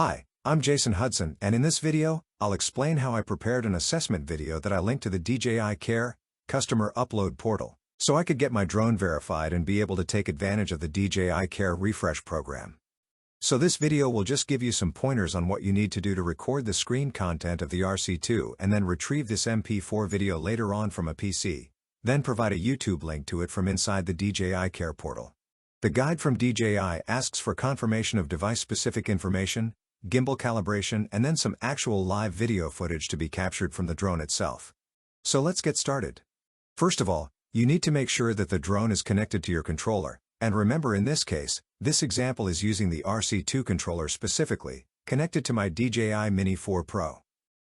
Hi, I'm Jason Hudson, and in this video, I'll explain how I prepared an assessment video that I linked to the DJI Care customer upload portal, so I could get my drone verified and be able to take advantage of the DJI Care Refresh program. So this video will just give you some pointers on what you need to do to record the screen content of the RC2 and then retrieve this MP4 video later on from a PC, then provide a YouTube link to it from inside the DJI Care portal. The guide from DJI asks for confirmation of device-specific information, gimbal calibration, and then some actual live video footage to be captured from the drone itself. So let's get started. First of all, you need to make sure that the drone is connected to your controller, and remember in this case, this example is using the RC2 controller specifically, connected to my DJI Mini 4 Pro.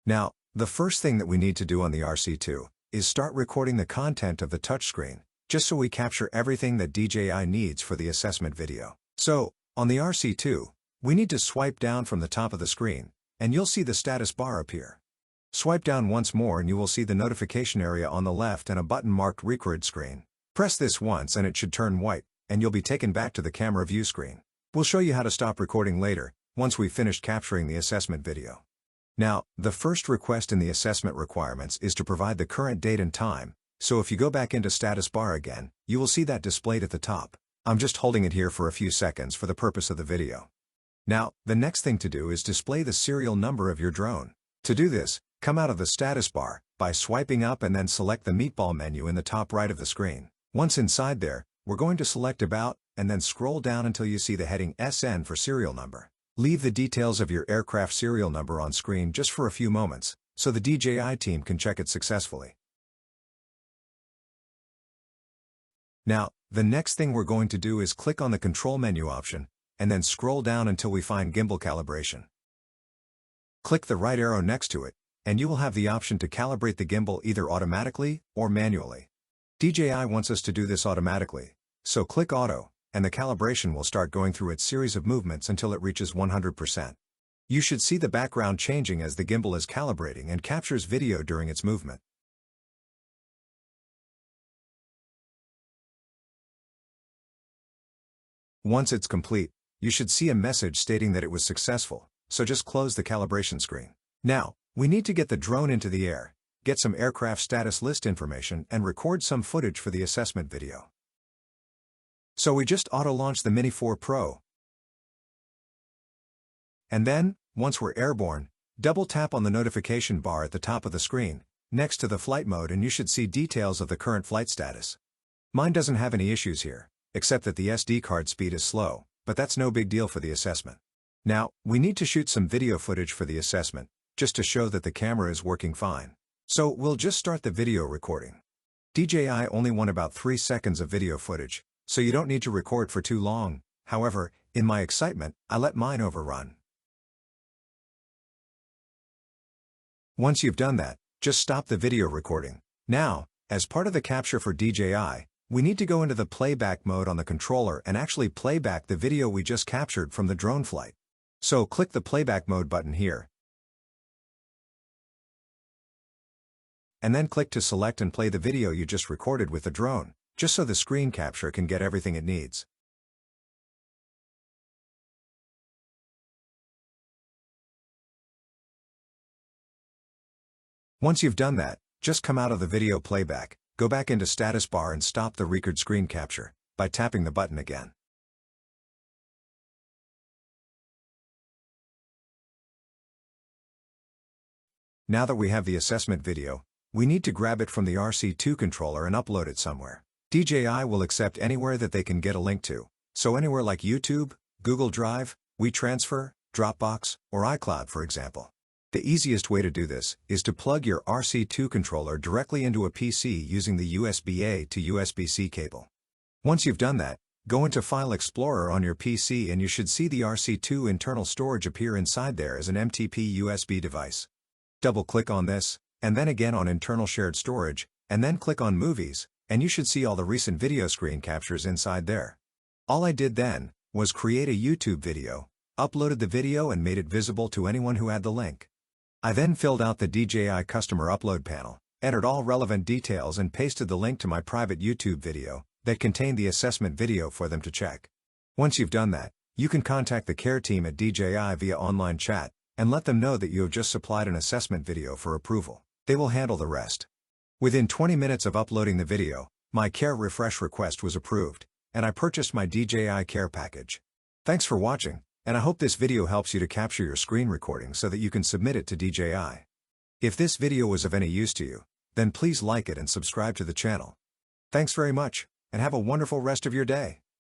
Now, the first thing that we need to do on the RC2 is start recording the content of the touchscreen, just so we capture everything that DJI needs for the assessment video. So, on the RC2, we need to swipe down from the top of the screen, and you'll see the status bar appear. Swipe down once more and you will see the notification area on the left and a button marked Record Screen. Press this once and it should turn white, and you'll be taken back to the camera view screen. We'll show you how to stop recording later, once we've finished capturing the assessment video. Now, the first request in the assessment requirements is to provide the current date and time, so if you go back into status bar again, you will see that displayed at the top. I'm just holding it here for a few seconds for the purpose of the video. Now, the next thing to do is display the serial number of your drone. To do this, come out of the status bar by swiping up and then select the meatball menu in the top right of the screen. Once inside there, we're going to select About, and then scroll down until you see the heading SN for serial number. Leave the details of your aircraft serial number on screen just for a few moments, so the DJI team can check it successfully. Now, the next thing we're going to do is click on the control menu option, and then scroll down until we find gimbal calibration. Click the right arrow next to it, and you will have the option to calibrate the gimbal either automatically or manually. DJI wants us to do this automatically, so click Auto, and the calibration will start going through its series of movements until it reaches 100%. You should see the background changing as the gimbal is calibrating and captures video during its movement. Once it's complete, you should see a message stating that it was successful, so just close the calibration screen. Now, we need to get the drone into the air, get some aircraft status list information, and record some footage for the assessment video. So we just auto-launch the Mini 4 Pro. And then, once we're airborne, double-tap on the notification bar at the top of the screen, next to the flight mode, and you should see details of the current flight status. Mine doesn't have any issues here, except that the SD card speed is slow, but that's no big deal for the assessment. Now, we need to shoot some video footage for the assessment, just to show that the camera is working fine. So we'll just start the video recording. DJI only want about 3 seconds of video footage, so you don't need to record for too long. However, in my excitement, I let mine overrun. Once you've done that, just stop the video recording. Now, as part of the capture for DJI, we need to go into the playback mode on the controller and actually play back the video we just captured from the drone flight. So click the playback mode button here, and then click to select and play the video you just recorded with the drone, just so the screen capture can get everything it needs. Once you've done that, just come out of the video playback, go back into status bar and stop the record screen capture by tapping the button again. Now that we have the assessment video, we need to grab it from the RC2 controller and upload it somewhere. DJI will accept anywhere that they can get a link to, so anywhere like YouTube, Google Drive, WeTransfer, Dropbox, or iCloud for example. The easiest way to do this is to plug your RC2 controller directly into a PC using the USB-A to USB-C cable. Once you've done that, go into File Explorer on your PC and you should see the RC2 internal storage appear inside there as an MTP USB device. Double-click on this, and then again on Internal Shared Storage, and then click on Movies, and you should see all the recent video screen captures inside there. All I did then was create a YouTube video, uploaded the video and made it visible to anyone who had the link. I then filled out the DJI customer upload panel, entered all relevant details and pasted the link to my private YouTube video that contained the assessment video for them to check. Once you've done that, You can contact the care team at DJI via online chat, and let them know that you have just supplied an assessment video for approval. They will handle the rest. Within 20 minutes of uploading the video, my Care Refresh request was approved, and I purchased my DJI Care package. Thanks for watching, and I hope this video helps you to capture your screen recording so that you can submit it to DJI. If this video was of any use to you, then please like it and subscribe to the channel. Thanks very much, and have a wonderful rest of your day.